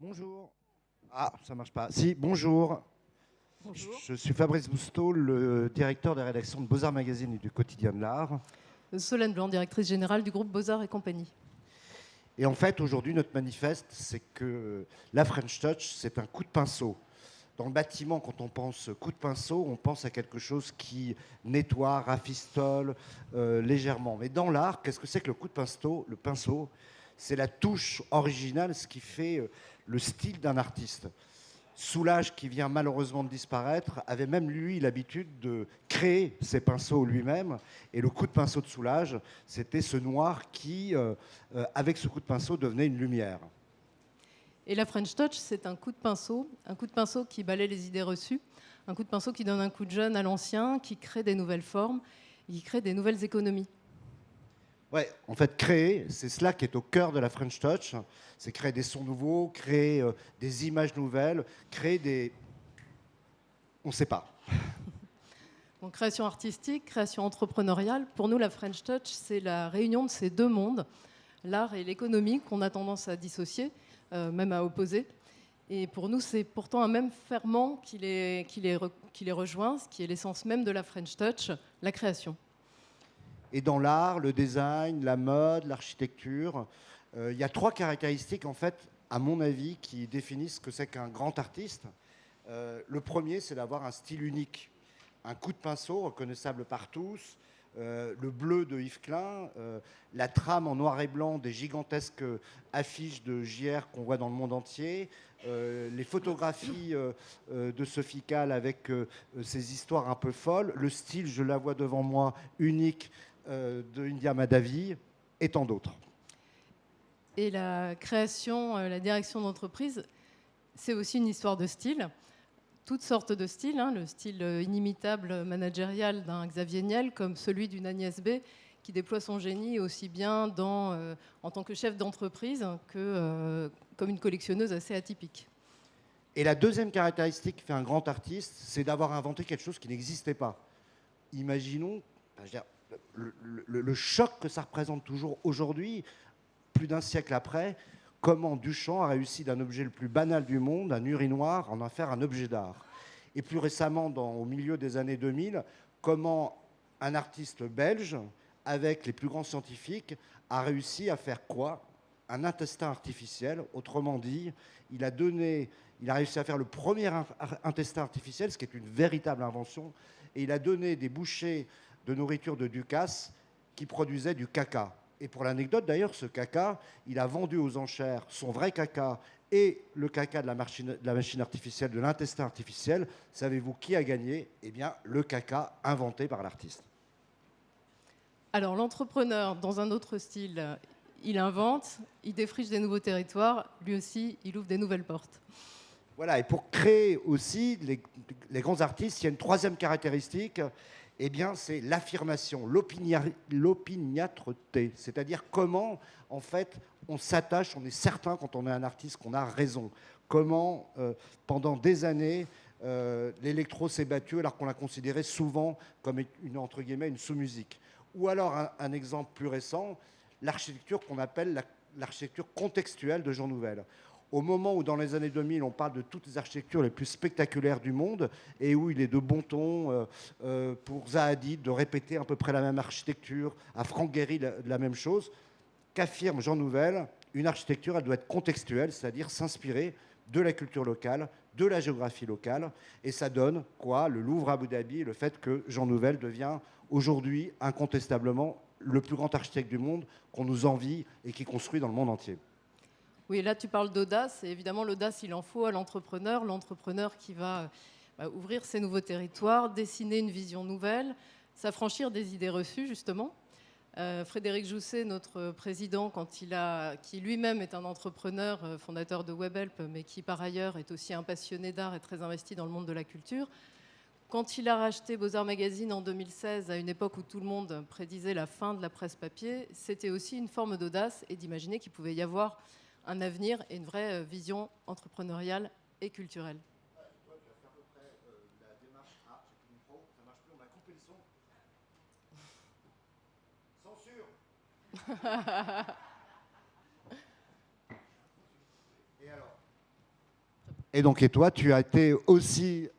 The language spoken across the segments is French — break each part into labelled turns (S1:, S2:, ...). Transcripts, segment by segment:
S1: Bonjour. Ah, ça marche pas. Si, bonjour.
S2: Bonjour.
S1: Je suis Fabrice Bousteau, le directeur des rédactions de Beaux-Arts Magazine et du Quotidien de l'Art.
S2: Solène Blanc, directrice générale du groupe Beaux-Arts et compagnie.
S1: Et en fait, aujourd'hui, notre manifeste, c'est que la French Touch, c'est un coup de pinceau. Dans le bâtiment, quand on pense coup de pinceau, on pense à quelque chose qui nettoie, rafistole légèrement. Mais dans l'art, qu'est-ce que c'est que le coup de pinceau? Le pinceau, c'est la touche originale, ce qui fait le style d'un artiste. Soulage, qui vient malheureusement de disparaître, avait même lui l'habitude de créer ses pinceaux lui-même. Et le coup de pinceau de Soulage, c'était ce noir qui, avec ce coup de pinceau, devenait une lumière.
S2: Et la French Touch, c'est un coup de pinceau qui balaie les idées reçues, un coup de pinceau qui donne un coup de jeune à l'ancien, qui crée des nouvelles formes, qui crée des nouvelles économies.
S1: Ouais, en fait, créer, c'est cela qui est au cœur de la French Touch. C'est créer des sons nouveaux, créer des images nouvelles, créer des... On ne sait pas.
S2: Donc, création artistique, création entrepreneuriale. Pour nous, la French Touch, c'est la réunion de ces deux mondes, l'art et l'économie, qu'on a tendance à dissocier, même à opposer. Et pour nous, c'est pourtant un même ferment qui les rejoint, ce qui est l'essence même de la French Touch, la création.
S1: Et dans l'art, le design, la mode, l'architecture, il y a trois caractéristiques, en fait, à mon avis, qui définissent ce que c'est qu'un grand artiste. Le premier, c'est d'avoir un style unique. Un coup de pinceau reconnaissable par tous, le bleu de Yves Klein, la trame en noir et blanc des gigantesques affiches de JR qu'on voit dans le monde entier, les photographies de Sophie Calle avec ces histoires un peu folles, le style, je la vois devant moi, unique de India Madhavi et tant d'autres.
S2: Et la création, la direction d'entreprise, c'est aussi une histoire de style. Toutes sortes de styles, hein, le style inimitable managérial d'un Xavier Niel, comme celui d'une Agnès B, qui déploie son génie aussi bien en tant que chef d'entreprise que comme une collectionneuse assez atypique.
S1: Et la deuxième caractéristique qui fait un grand artiste, c'est d'avoir inventé quelque chose qui n'existait pas. Imaginons, je veux dire, le choc que ça représente toujours aujourd'hui, plus d'un siècle après, comment Duchamp a réussi d'un objet le plus banal du monde, un urinoir, en faire un objet d'art. Et plus récemment, au milieu des années 2000, comment un artiste belge, avec les plus grands scientifiques, a réussi à faire quoi? Un intestin artificiel. Autrement dit, il a réussi à faire le premier intestin artificiel, ce qui est une véritable invention, et il a donné des bouchées de nourriture de Ducasse qui produisaient du caca. Et pour l'anecdote d'ailleurs, ce caca, il a vendu aux enchères son vrai caca et le caca de la machine artificielle, de l'intestin artificiel. Savez-vous qui a gagné? Eh bien, le caca inventé par l'artiste.
S2: Alors l'entrepreneur, dans un autre style, il invente, il défriche des nouveaux territoires, lui aussi, il ouvre des nouvelles portes.
S1: Voilà, et pour créer aussi les grands artistes, il y a une troisième caractéristique, eh bien, c'est l'affirmation, l'opiniâtreté. C'est-à-dire comment, en fait, on s'attache, on est certain quand on est un artiste qu'on a raison. Comment, pendant des années, l'électro s'est battu alors qu'on l'a considéré souvent comme entre guillemets, une sous-musique. Ou alors, un exemple plus récent, l'architecture qu'on appelle l'architecture contextuelle de Jean Nouvel. Au moment où, dans les années 2000, on parle de toutes les architectures les plus spectaculaires du monde et où il est de bon ton pour Zaha Hadid de répéter à peu près la même architecture, à Franck Gehry la même chose, qu'affirme Jean Nouvel, une architecture, elle doit être contextuelle, c'est-à-dire s'inspirer de la culture locale, de la géographie locale. Et ça donne quoi? Le Louvre à Abu Dhabi, le fait que Jean Nouvel devient aujourd'hui incontestablement le plus grand architecte du monde qu'on nous envie et qui construit dans le monde entier.
S2: Oui, là tu parles d'audace, et évidemment l'audace il en faut à l'entrepreneur qui va ouvrir ses nouveaux territoires, dessiner une vision nouvelle, s'affranchir des idées reçues justement. Frédéric Jousset, notre président, qui lui-même est un entrepreneur, fondateur de Webhelp, mais qui par ailleurs est aussi un passionné d'art et très investi dans le monde de la culture, quand il a racheté Beaux-Arts Magazine en 2016, à une époque où tout le monde prédisait la fin de la presse papier, c'était aussi une forme d'audace et d'imaginer qu'il pouvait y avoir un avenir et une vraie vision entrepreneuriale et culturelle.
S1: Toi, tu as fait à peu près la démarche. Ah, j'ai plus le micro, ça marche plus, on a coupé le son. Censure. Et alors, Et toi, tu as aussi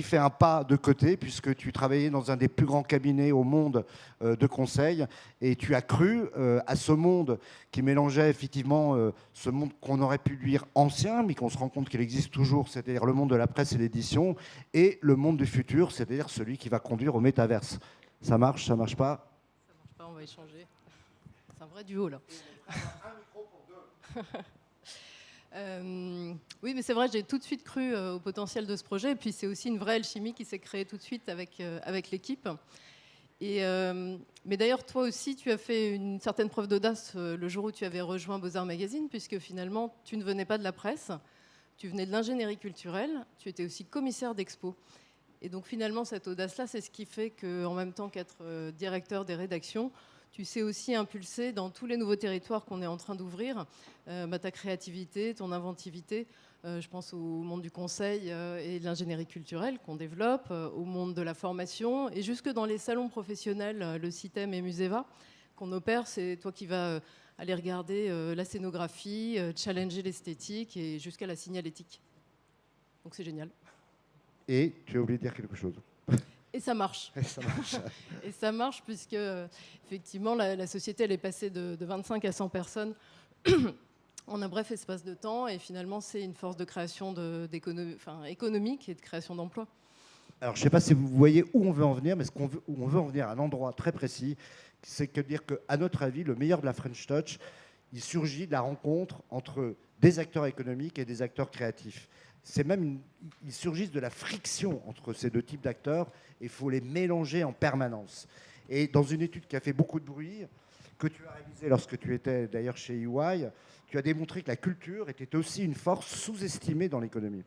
S1: fait un pas de côté puisque tu travaillais dans un des plus grands cabinets au monde de conseil et tu as cru à ce monde qui mélangeait effectivement ce monde qu'on aurait pu dire ancien mais qu'on se rend compte qu'il existe toujours, c'est-à-dire le monde de la presse et l'édition et le monde du futur, c'est-à-dire celui qui va conduire au métaverse. Ça marche, ça marche pas?
S2: Ça marche pas, on va échanger. C'est un vrai duo là. Oui, mais c'est vrai, j'ai tout de suite cru au potentiel de ce projet. Et puis, c'est aussi une vraie alchimie qui s'est créée tout de suite avec l'équipe. Mais d'ailleurs, toi aussi, tu as fait une certaine preuve d'audace le jour où tu avais rejoint Beaux-Arts Magazine, puisque finalement, tu ne venais pas de la presse, tu venais de l'ingénierie culturelle, tu étais aussi commissaire d'expo. Et donc, finalement, cette audace-là, c'est ce qui fait qu'en même temps qu'être directeur des rédactions, tu sais aussi impulser dans tous les nouveaux territoires qu'on est en train d'ouvrir ta créativité, ton inventivité. Je pense au monde du conseil et de l'ingénierie culturelle qu'on développe, au monde de la formation et jusque dans les salons professionnels, le CITEM et Museva qu'on opère. C'est toi qui vas aller regarder la scénographie, challenger l'esthétique et jusqu'à la signalétique. Donc c'est génial.
S1: Et tu as oublié de dire quelque chose.
S2: Et ça marche.
S1: Et ça marche.
S2: Et ça marche puisque, effectivement, la société, elle est passée de 25 à 100 personnes en un bref espace de temps. Et finalement, c'est une force de création économique et de création d'emplois.
S1: Alors, je ne sais pas si vous voyez où on veut en venir, mais où on veut en venir à un endroit très précis, c'est que dire qu'à notre avis, le meilleur de la French Touch, il surgit de la rencontre entre des acteurs économiques et des acteurs créatifs. Ils surgissent de la friction entre ces deux types d'acteurs et il faut les mélanger en permanence. Et dans une étude qui a fait beaucoup de bruit, que tu as réalisée lorsque tu étais d'ailleurs chez EY, tu as démontré que la culture était aussi une force sous-estimée dans l'économie.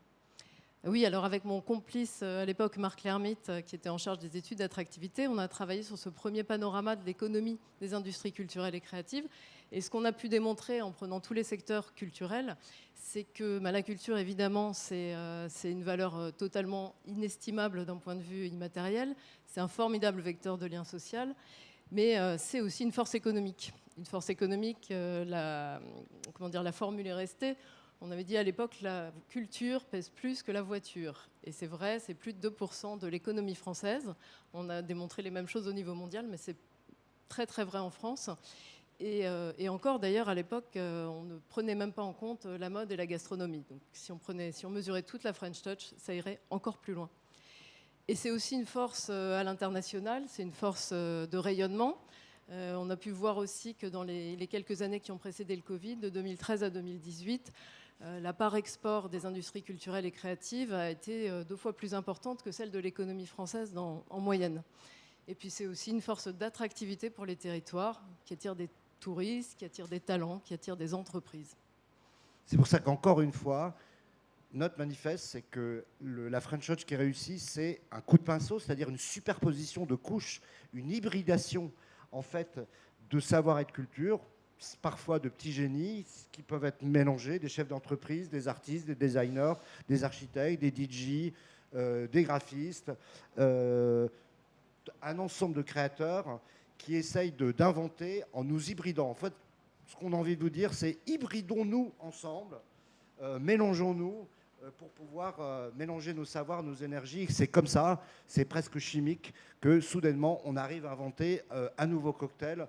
S2: Oui, alors avec mon complice à l'époque, Marc Lermite, qui était en charge des études d'attractivité, on a travaillé sur ce premier panorama de l'économie des industries culturelles et créatives. Et ce qu'on a pu démontrer en prenant tous les secteurs culturels, c'est que la culture, évidemment, c'est une valeur totalement inestimable d'un point de vue immatériel. C'est un formidable vecteur de lien social, mais c'est aussi une force économique. Une force économique, la formule est restée. On avait dit à l'époque que la culture pèse plus que la voiture. Et c'est vrai, c'est plus de 2% de l'économie française. On a démontré les mêmes choses au niveau mondial, mais c'est très très vrai en France. Et encore d'ailleurs, à l'époque, on ne prenait même pas en compte la mode et la gastronomie. Donc si on mesurait toute la French Touch, ça irait encore plus loin. Et c'est aussi une force à l'international, c'est une force de rayonnement. On a pu voir aussi que dans les quelques années qui ont précédé le Covid, de 2013 à 2018, la part export des industries culturelles et créatives a été 2 fois plus importante que celle de l'économie française en moyenne. Et puis c'est aussi une force d'attractivité pour les territoires qui attire des touristes, qui attire des talents, qui attire des entreprises.
S1: C'est pour ça qu'encore une fois, notre manifeste, c'est que la French Touch qui réussit, c'est un coup de pinceau, c'est-à-dire une superposition de couches, une hybridation en fait de savoir et de culture, parfois de petits génies qui peuvent être mélangés, des chefs d'entreprise, des artistes, des designers, des architectes, des DJ, des graphistes, un ensemble de créateurs qui essayent d'inventer en nous hybridant. En fait, ce qu'on a envie de vous dire, c'est hybridons-nous ensemble, mélangeons-nous pour pouvoir mélanger nos savoirs, nos énergies. C'est comme ça, c'est presque chimique, que soudainement, on arrive à inventer un nouveau cocktail,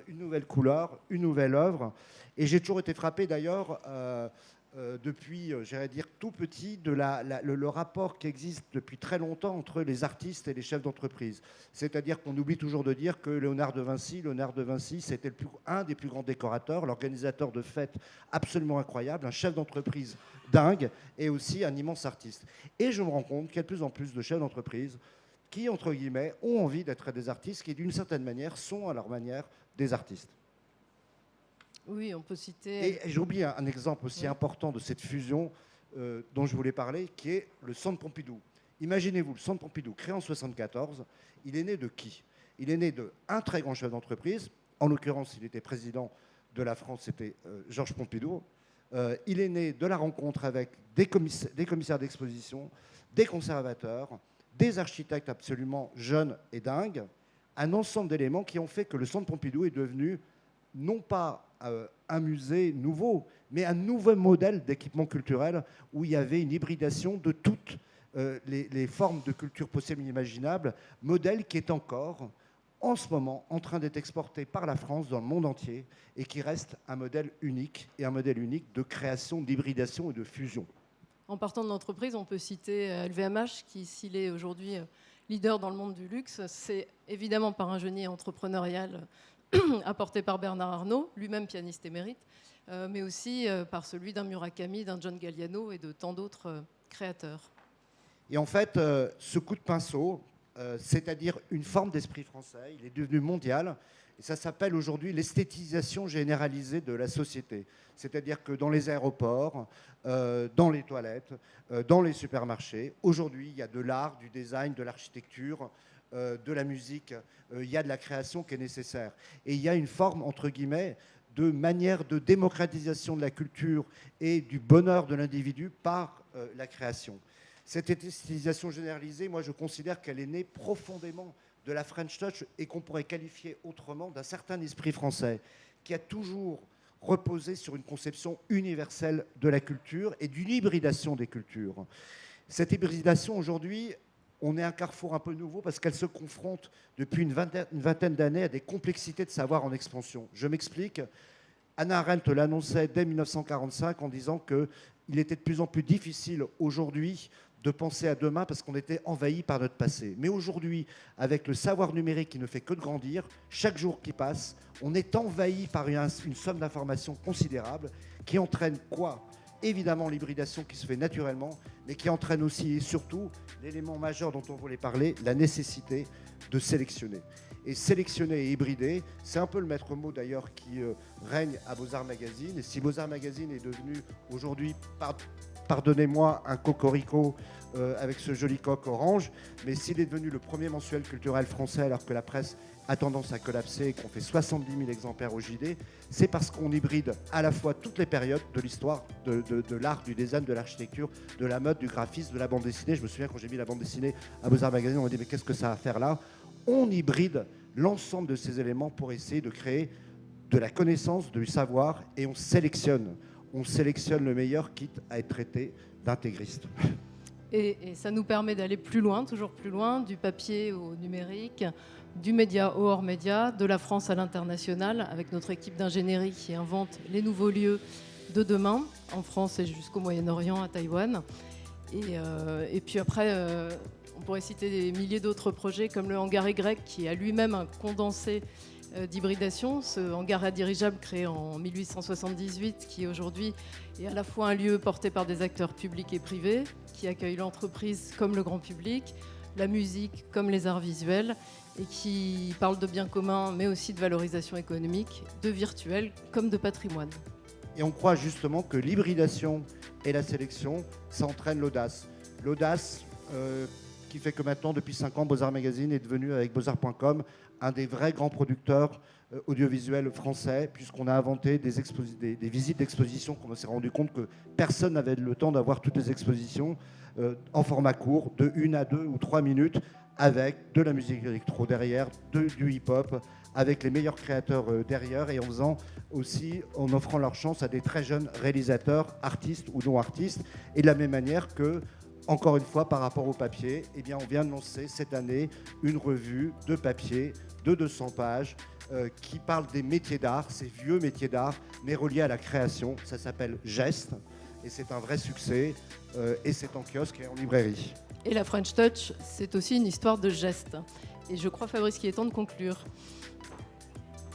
S1: une nouvelle couleur, une nouvelle œuvre. Et j'ai toujours été frappé d'ailleurs, depuis, j'allais dire tout petit, de le rapport qui existe depuis très longtemps entre les artistes et les chefs d'entreprise. C'est-à-dire qu'on oublie toujours de dire que Léonard de Vinci, c'était un des plus grands décorateurs, l'organisateur de fêtes absolument incroyable, un chef d'entreprise dingue et aussi un immense artiste. Et je me rends compte qu'il y a de plus en plus de chefs d'entreprise qui, entre guillemets, ont envie d'être des artistes, qui d'une certaine manière sont à leur manière des artistes.
S2: Oui, on peut citer...
S1: Et j'ai oublié un exemple aussi important de cette fusion dont je voulais parler, qui est le Centre Pompidou. Imaginez-vous, le Centre Pompidou, créé en 1974, il est né de qui? Il est né d'un très grand chef d'entreprise, en l'occurrence, il était président de la France, c'était Georges Pompidou. Il est né de la rencontre avec des commissaires d'exposition, des conservateurs, des architectes absolument jeunes et dingues, un ensemble d'éléments qui ont fait que le Centre Pompidou est devenu non pas un musée nouveau, mais un nouveau modèle d'équipement culturel où il y avait une hybridation de toutes les formes de culture possibles et imaginables, modèle qui est encore, en ce moment, en train d'être exporté par la France dans le monde entier et qui reste un modèle unique, et un modèle unique de création, d'hybridation et de fusion.
S2: En partant de l'entreprise, on peut citer LVMH, qui, s'il est aujourd'hui leader dans le monde du luxe, c'est évidemment par un génie entrepreneurial apporté par Bernard Arnault, lui-même pianiste émérite, mais aussi par celui d'un Murakami, d'un John Galliano et de tant d'autres créateurs.
S1: Et en fait, ce coup de pinceau, c'est-à-dire une forme d'esprit français, il est devenu mondial, et ça s'appelle aujourd'hui l'esthétisation généralisée de la société. C'est-à-dire que dans les aéroports, dans les toilettes, dans les supermarchés, aujourd'hui, il y a de l'art, du design, de l'architecture, de la musique, il y a de la création qui est nécessaire. Et il y a une forme, entre guillemets, de manière de démocratisation de la culture et du bonheur de l'individu par la création. Cette esthétisation généralisée, moi, je considère qu'elle est née profondément de la French Touch et qu'on pourrait qualifier autrement d'un certain esprit français qui a toujours reposé sur une conception universelle de la culture et d'une hybridation des cultures. Cette hybridation, aujourd'hui, on est à un carrefour un peu nouveau parce qu'elle se confronte depuis une vingtaine d'années à des complexités de savoir en expansion. Je m'explique. Hannah Arendt l'annonçait dès 1945 en disant qu'il était de plus en plus difficile aujourd'hui de penser à demain parce qu'on était envahi par notre passé. Mais aujourd'hui, avec le savoir numérique qui ne fait que de grandir, chaque jour qui passe, on est envahi par une somme d'informations considérable qui entraîne quoi ? Évidemment l'hybridation qui se fait naturellement, mais qui entraîne aussi et surtout l'élément majeur dont on voulait parler, la nécessité de sélectionner. Et sélectionner et hybrider, c'est un peu le maître mot d'ailleurs qui règne à Beaux-Arts Magazine. Et si Beaux-Arts Magazine est devenu aujourd'hui, pardonnez-moi, un cocorico avec ce joli coq orange, mais s'il est devenu le premier mensuel culturel français alors que la presse a tendance à collapser et qu'on fait 70 000 exemplaires au JD, c'est parce qu'on hybride à la fois toutes les périodes de l'histoire de l'art, du design, de l'architecture, de la mode, du graphisme, de la bande dessinée. Je me souviens quand j'ai mis la bande dessinée à Beaux-Arts Magazine, on m'a dit mais qu'est-ce que ça va faire là ? On hybride l'ensemble de ces éléments pour essayer de créer de la connaissance, du savoir, et on sélectionne. On sélectionne le meilleur, quitte à être traité d'intégriste.
S2: Et ça nous permet d'aller plus loin, toujours plus loin, du papier au numérique, du média au hors-média, de la France à l'international, avec notre équipe d'ingénierie qui invente les nouveaux lieux de demain, en France et jusqu'au Moyen-Orient, à Taïwan. Et puis après, on pourrait citer des milliers d'autres projets, comme le hangar Y, qui a lui-même un condensé d'hybridation, ce hangar à dirigeable créé en 1878, qui aujourd'hui est à la fois un lieu porté par des acteurs publics et privés, qui accueille l'entreprise comme le grand public, la musique comme les arts visuels, et qui parle de biens communs, mais aussi de valorisation économique, de virtuel comme de patrimoine.
S1: Et on croit justement que l'hybridation et la sélection, ça entraîne l'audace. L'audace qui fait que maintenant, depuis 5 ans, Beaux-Arts Magazine est devenu, avec Beaux-Arts.com, un des vrais grands producteurs audiovisuels français, puisqu'on a inventé des visites d'exposition, qu'on s'est rendu compte que personne n'avait le temps d'avoir toutes les expositions en format court, de 1 à 2 ou 3 minutes, avec de la musique électro derrière, du hip-hop, avec les meilleurs créateurs derrière, et en faisant aussi, en offrant leur chance à des très jeunes réalisateurs, artistes ou non artistes, et de la même manière que, encore une fois, par rapport au papier, eh bien, on vient de lancer cette année une revue de papier de 200 pages qui parle des métiers d'art, ces vieux métiers d'art, mais reliés à la création. Ça s'appelle Geste, et c'est un vrai succès, et c'est en kiosque et en librairie.
S2: Et la French Touch, c'est aussi une histoire de gestes. Et je crois, Fabrice, qu'il est temps de conclure.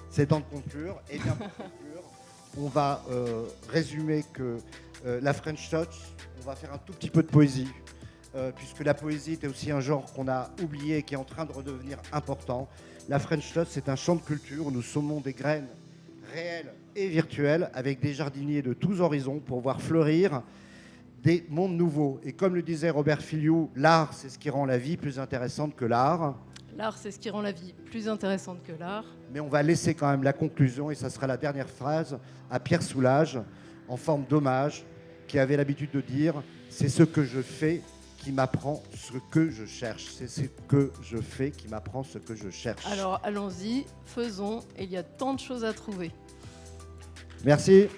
S1: C'est temps de conclure. Et bien pour conclure, on va résumer que la French Touch, on va faire un tout petit peu de poésie, puisque la poésie était aussi un genre qu'on a oublié et qui est en train de redevenir important. La French Touch, c'est un champ de culture où nous semons des graines réelles et virtuelles avec des jardiniers de tous horizons pour voir fleurir des mondes nouveaux. Et comme le disait Robert Filiou, l'art, c'est ce qui rend la vie plus intéressante que l'art.
S2: L'art, c'est ce qui rend la vie plus intéressante que l'art.
S1: Mais on va laisser quand même la conclusion, et ça sera la dernière phrase, à Pierre Soulages, en forme d'hommage, qui avait l'habitude de dire « C'est ce que je fais qui m'apprend ce que je cherche. C'est ce que je fais qui m'apprend ce que je cherche. »
S2: Alors allons-y, faisons, il y a tant de choses à trouver.
S1: Merci.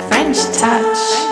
S3: French touch.